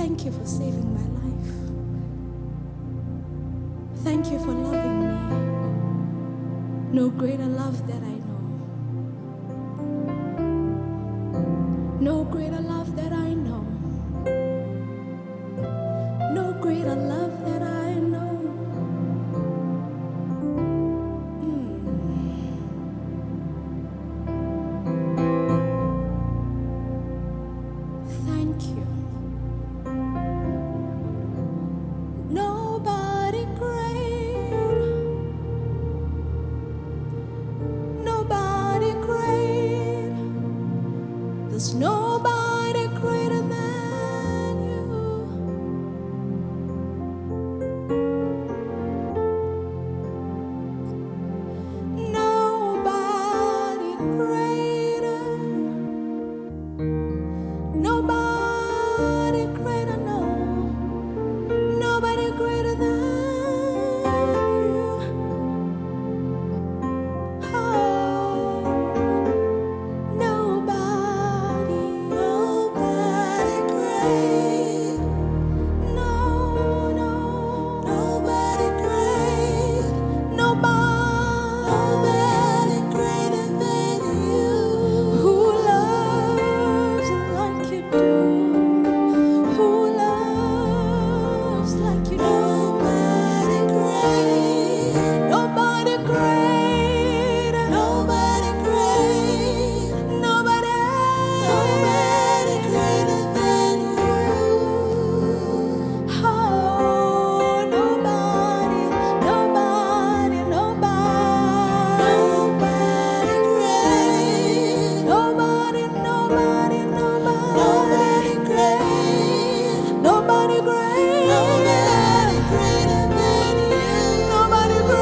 Thank you for saving my life. Thank you for loving me. No greater love that I know. No greater love that I know. No greater love that I know. Thank you. Nobody great. Nobody great. There's nobody greater than you. Nobody greater. Nobody greater, no. Nobody greater than you. Oh, nobody great. No, no. Nobody great. Nobody greater than you. Who loves like you do? Who loves like you do? Nobody great. Nobody great. Nobody great. Nobody greater than you. Oh, nobody great. Nobody great. Nobody great. Nobody great. Nobody greater than you. Nobody great.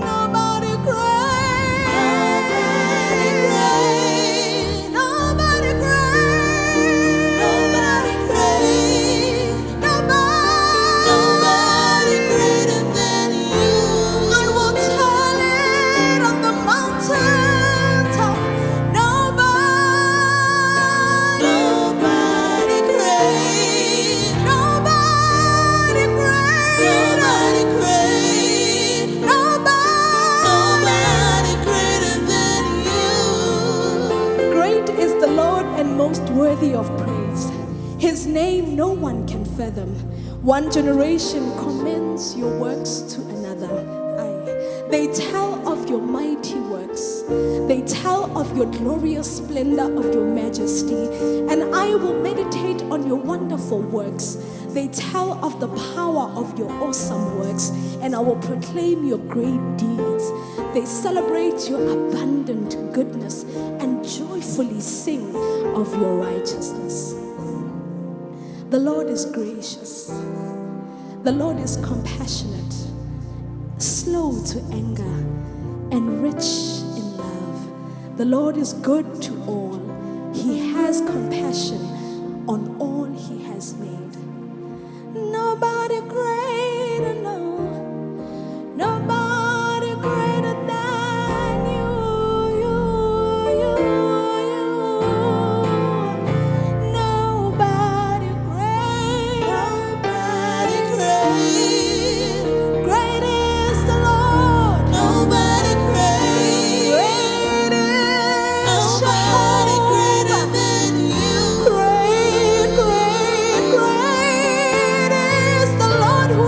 Nobody great. Nobody great. Nobody great. Nobody greater than you. I will tell it on the mountaintop. Nobody great. Nobody great. Nobody great. Nobody greater than you. Great is the Lord and most worthy of praise. His name no one can fathom. One generation commends your works to another. Aye. They tell of your mighty works. They tell of your glorious splendor, of your majesty. And I will meditate on your wonderful works. They tell of the power of your awesome works, and I will proclaim your great deeds. They celebrate your abundant goodness and joyfully sing of your righteousness. The Lord is gracious. The Lord is compassionate, slow to anger, and rich in love. The Lord is good to all. He has compassion on all he has made. Nobody greater, no. Nobody greater than you. Nobody great. Nobody great. Great is the Lord. Nobody great. Great is nobody greater than you. Great is the Lord who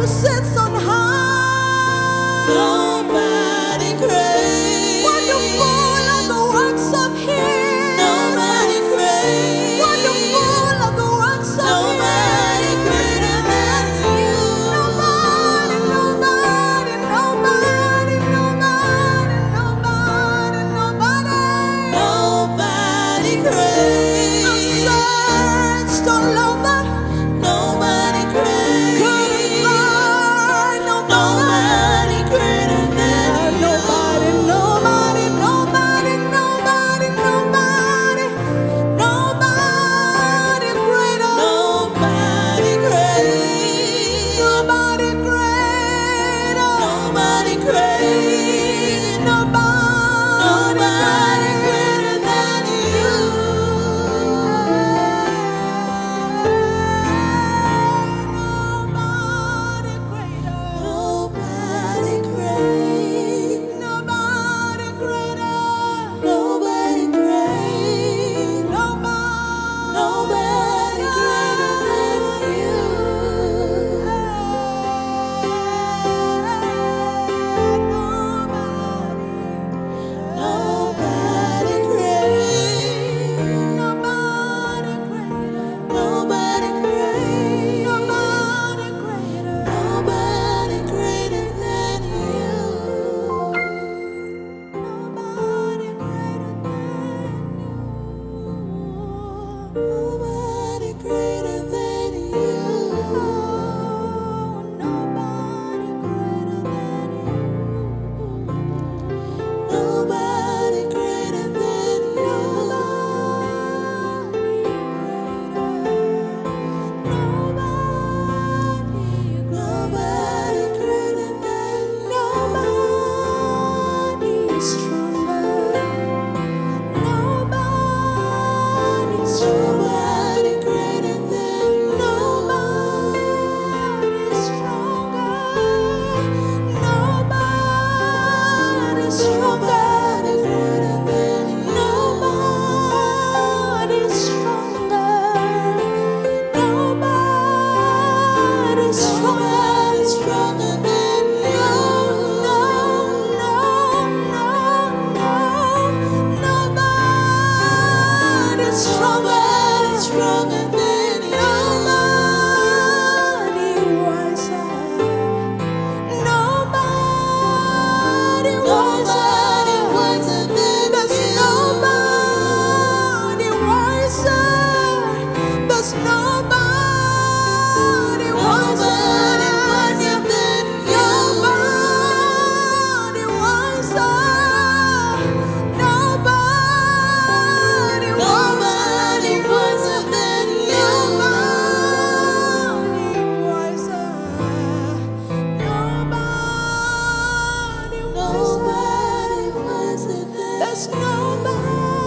Nobody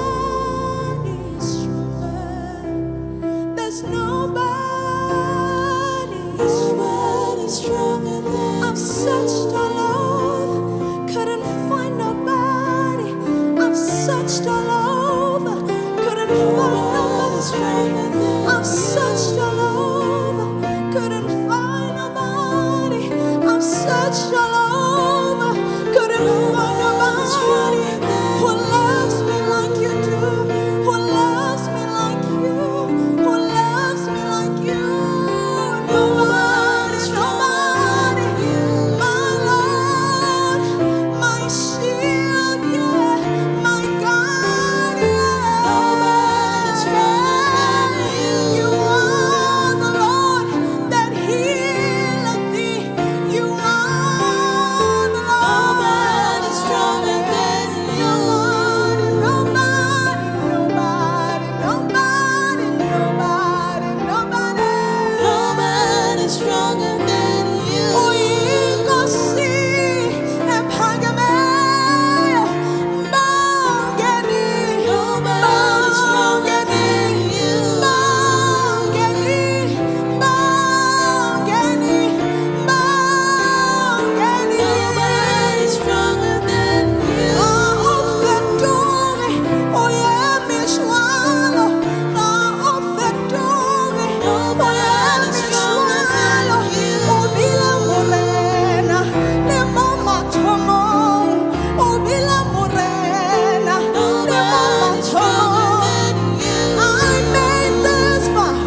is stronger. There's nobody stronger than I've searched all over, couldn't find nobody. I've searched all over, couldn't find nobody. I've searched all over, couldn't find nobody. I've searched all over, couldn't find nobody who loves me like you do, who loves me like you, who loves me like you. Nobody, nobody, my Lord, my shield, yeah, my God, yeah. Nobody's stronger than you. You are the Lord that healeth thee. You are the Lord. Nobody's stronger than you. Nobody, nobody, nobody, nobody, nobody, nobody. Nobody's stronger than you. Uyinkosi ephakemeyo, bongeni, nobody's stronger than you. Bongeni, bongeni, bongeni. Nobody's stronger than you. Ufedumi, uyemishwalo, ufedumi, uyemishwalo. Ubila morena, ne mama tomon. Ubila morena, ne mama tomon. I made this vow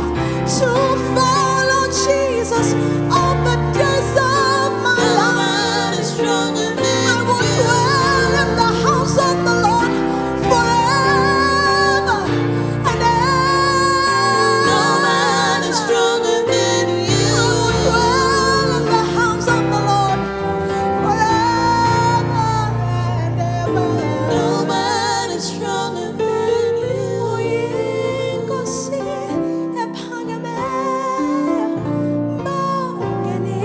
to follow Jesus all the days of my life. I will dwell in the house of the Lord forever and ever. Nobody's stronger than you. I will dwell in the house of the Lord forever and ever. Nobody's stronger than you. Uyinkosi ephakemeyo, bongeni.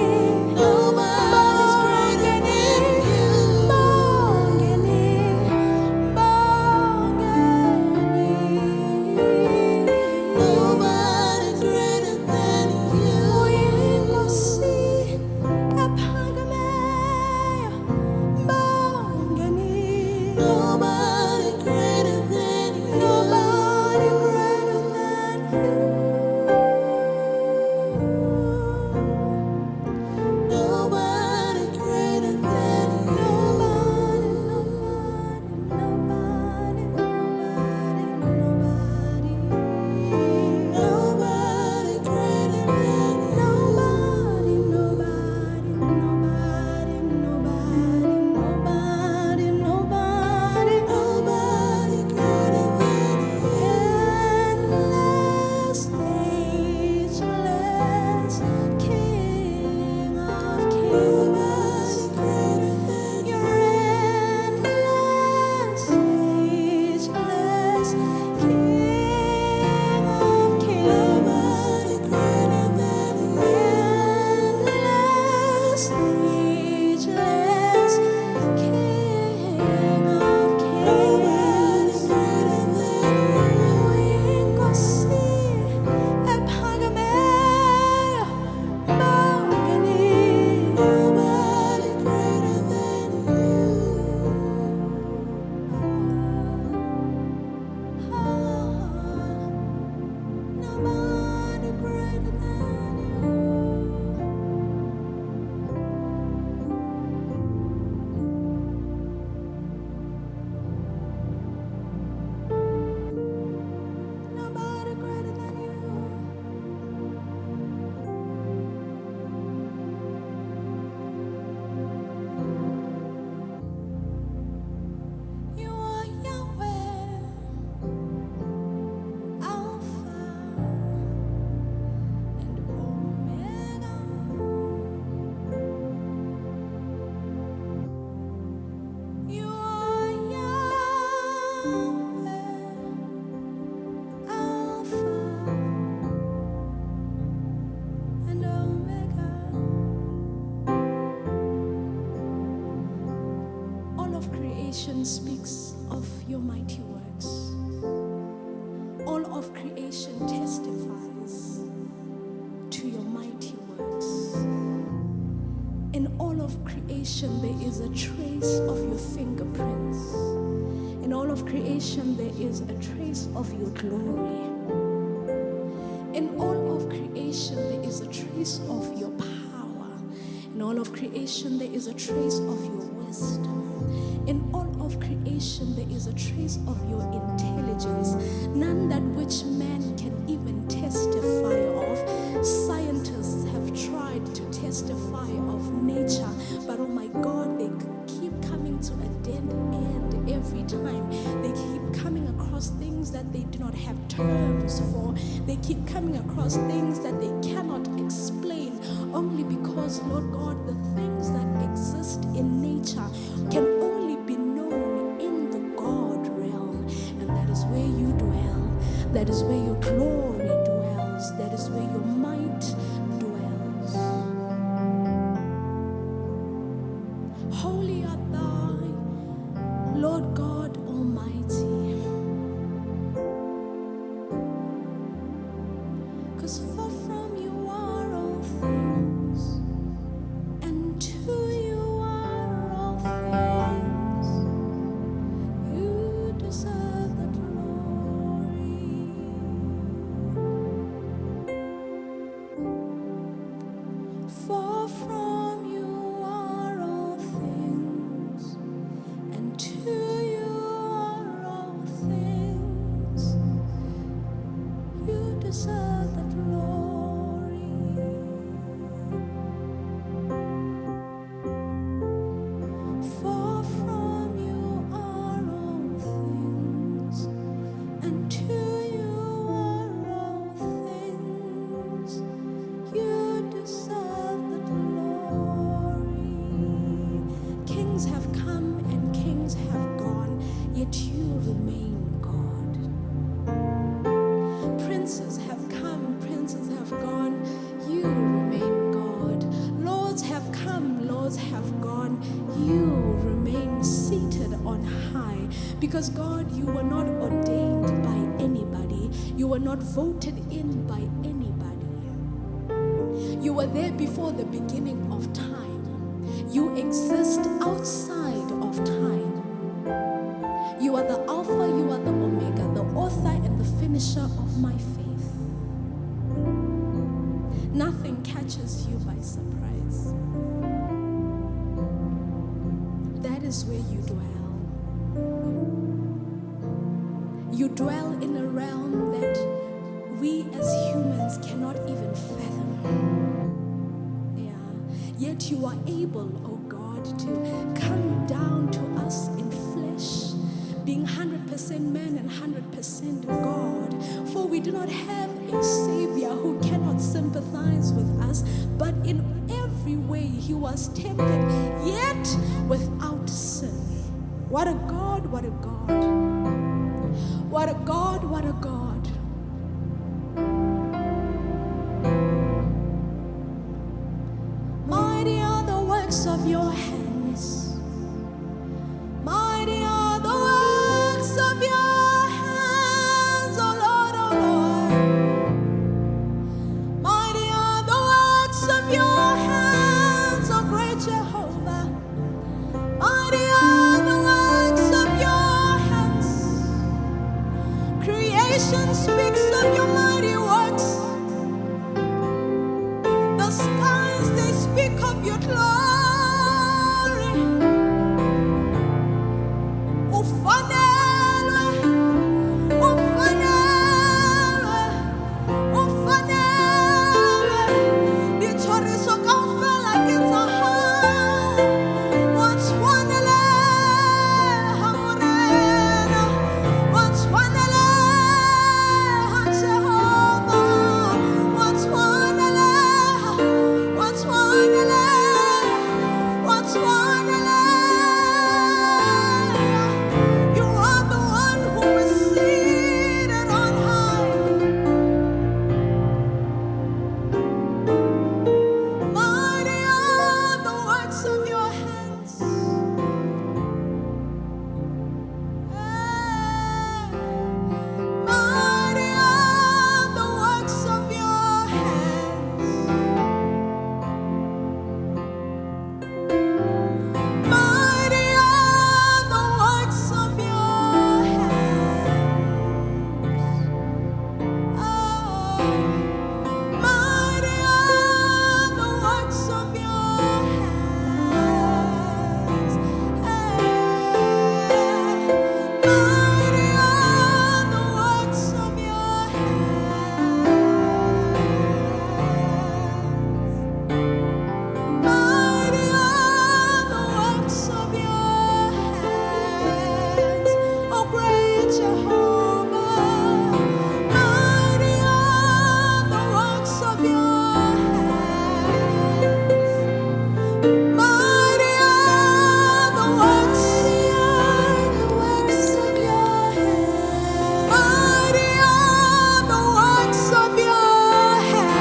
Nobody's greater than you. Bongeni, bongeni. Nobody's greater than you. Uyinkosi ephakemeyo, bongeni. Nobody greater than you. Nobody greater than you. Nobody greater than you. Nobody, nobody, nobody, nobody, nobody. Nobody greater than you. Nobody, nobody, nobody, nobody, nobody, nobody, nobody greater than you. Endless, ageless, King of kings. You're endless, ageless, King of kings. Endless, ageless, King of kings. Uyinkosi ephakemeyo, bongeni. Nobody greater than you. Nobody greater than you. Nobody greater than you. You are Yahweh, Alpha and Omega. You are Yahweh, Alpha and Omega. All of creation speaks of your mighty works. All of creation testifies to your mighty works. In all of creation, there is a trace of your fingerprints. In all of creation, there is a trace of your glory. In all of creation, there is a trace of your power. In all of creation, there is a trace of your wisdom. In all of creation, there is a trace of your intelligence, none that which man can even testify of. Scientists have tried to testify of nature, but oh my God, they keep coming to a dead end every time. They keep coming across things that they do not have terms for. They keep coming across things that they cannot explain, only because, Lord God, the things that exist in nature can only be known in the God realm. And that is where you dwell. That is where your glory dwells. That is where your might dwells. Holy art thou, Lord God Almighty. 'Cause for from you are all things, and to you are all things. You deserve the glory. For from you are all things, and to you are all things. You deserve the glory. For from you are all things, and to you are all things. You deserve the glory. Kings have come and kings have gone, yet you remain God. Princes have come, princes have gone, you remain God. Lords have come, lords have gone, you remain seated on high. Because God, you were not ordained by anybody. You were not voted in by anybody. You were there before the beginning of time. You exist outside of time. You are the Alpha, you are the Omega, the author and the finisher of my faith. Nothing catches you by surprise. That is where you dwell. You dwell in a realm that we as humans cannot even fathom. Yet you are able, oh God, to come down to us in flesh, being 100% man and 100% God. For we do not have a Savior who cannot sympathize with us, but in every way he was tempted, yet without sin. What a God, what a God. What a God, what a God. Mighty are the works of your hands. Mighty are the works of your hands, oh Lord, oh Lord. Mighty are the works of your hands, oh great Jehovah. Mighty are the works of your hands. Creation speaks of your mighty works. The skies, they speak of your glory. Ufanelwe, ufanelwe, ufanelwe. Dichoriso kaufela kitaha. Watwanele hamurena. Watwanele ha Jehovah. Watwanele, watwanele. Jehovah. Mighty are the works of your hands. Mighty are the works of your hands. Mighty are the works of your hands.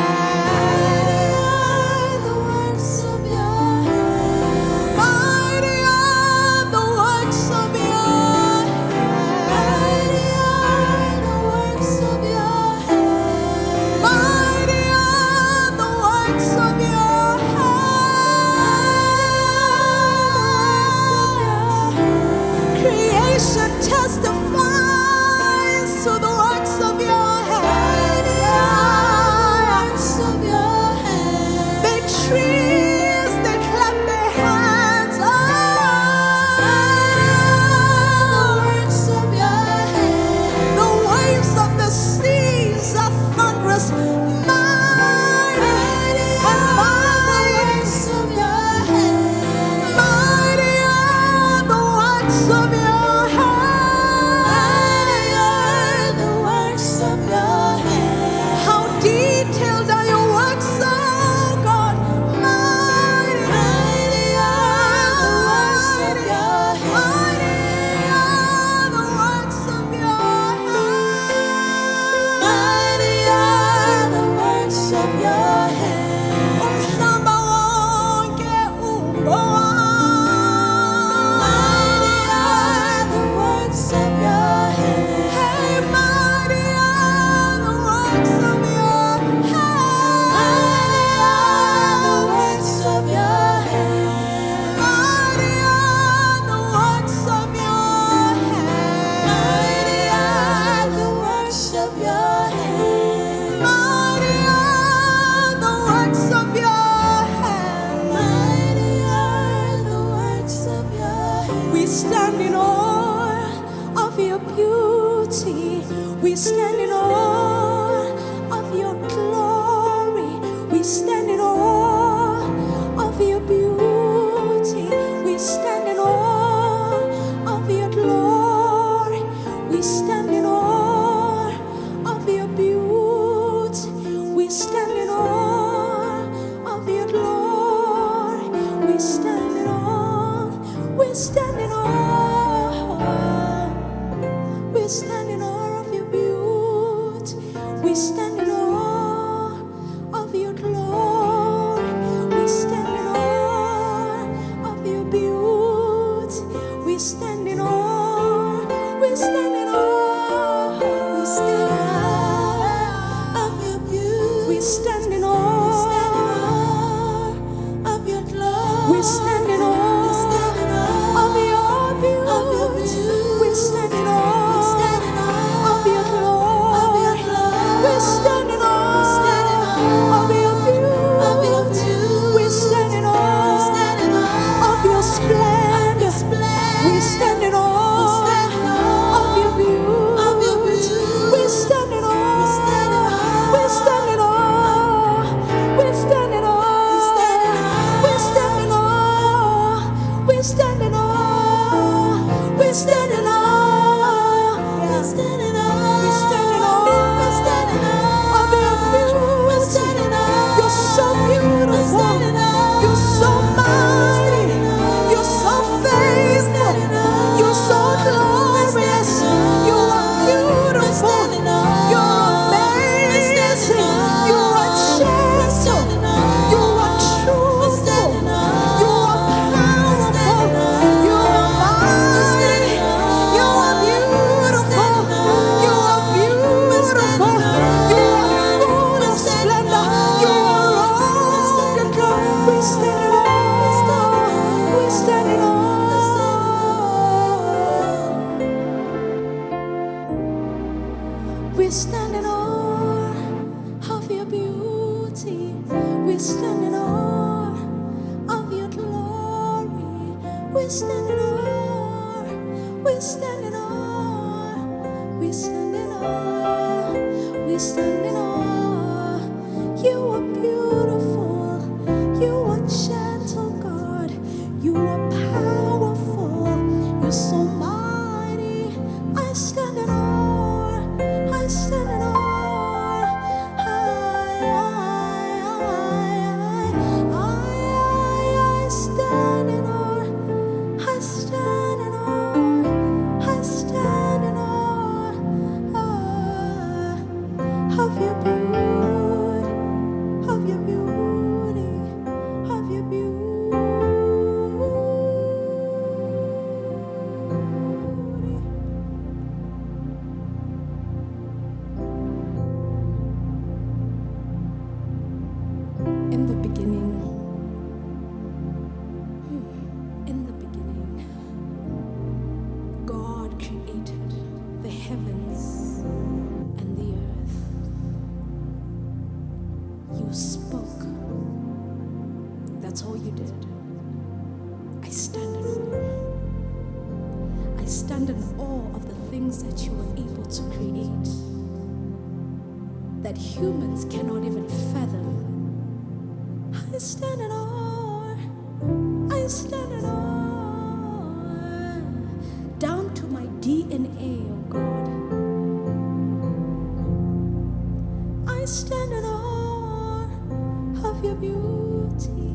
The works of your hands. Mighty are the works of your hands. Mighty are the works of your hands. Creation testifies to the works of your hands. The trees, they clap their hands. The works of your hands. The waves of the seas are thunderous. Mighty and mighty. Mighty are the works of your hands. How detailed are your works, oh God. Mighty are the works of your hands. Mighty are the works of your hands. Mighty are the works of your hands. Umhlaba wonke ungowa. Mighty are the works of your hands. Hey, mighty are the works of your hands. Mighty are the works of your hands. Mighty are the works of your hands. Mighty are the works of your hands. Mighty are the works of your hands. Mighty are the works of your hands. We stand in awe of your beauty. We stand in awe of your glory. We stand in awe of your beauty. We stand in awe of your glory. We stand in awe of your beauty. We stand in awe of your glory. We stand in awe. We stand in awe. We stand in awe of your beauty. We stand in awe of your glory. We stand in awe of your beauty. We stand in awe. We stand in awe. We stand in awe of your beauty. We stand in awe of your glory. We stand in awe of your beauty. We stand in awe of your glory. We stand in awe of your beauty. We stand in awe of your splendor. We stand in awe of your beauty. We stand in awe. We stand in awe. We stand in awe. We stand in awe. We stand in awe. We stand in awe. We stand in awe. We stand in awe. We stand in awe of your beauty. You're so beautiful. You're so mighty. You're so faithful. You're so glorious. You are beautiful. You're amazing. You are gentle. You are truthful. You are powerful. You are mighty. You are beautiful. You are beautiful. You are full of splendor. You are all the glory. We stand in awe. We stand in awe. We stand in awe of your beauty. We stand in awe of your glory. We stand in awe. We stand in awe. We stand in awe. We stand in awe. You are beautiful. You are gentle, God. You are powerful. You're so mighty. I stand in awe. that you were able to create that humans cannot even fathom. I stand in awe, I stand in awe, down to my DNA, oh God. I stand in awe of your beauty.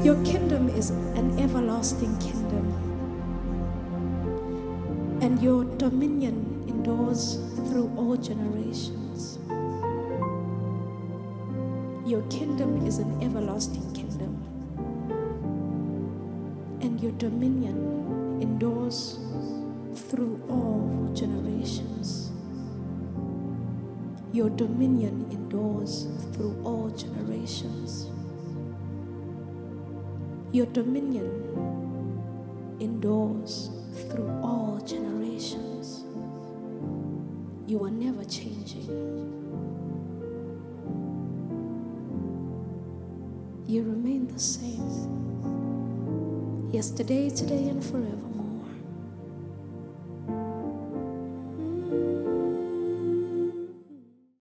Your kingdom is an everlasting kingdom, and your dominion endures through all generations. Your kingdom is an everlasting kingdom, and your dominion endures through all generations. Your dominion endures through all generations. Your dominion endures through all generations. You are never changing. You remain the same. Yesterday, today, and forever.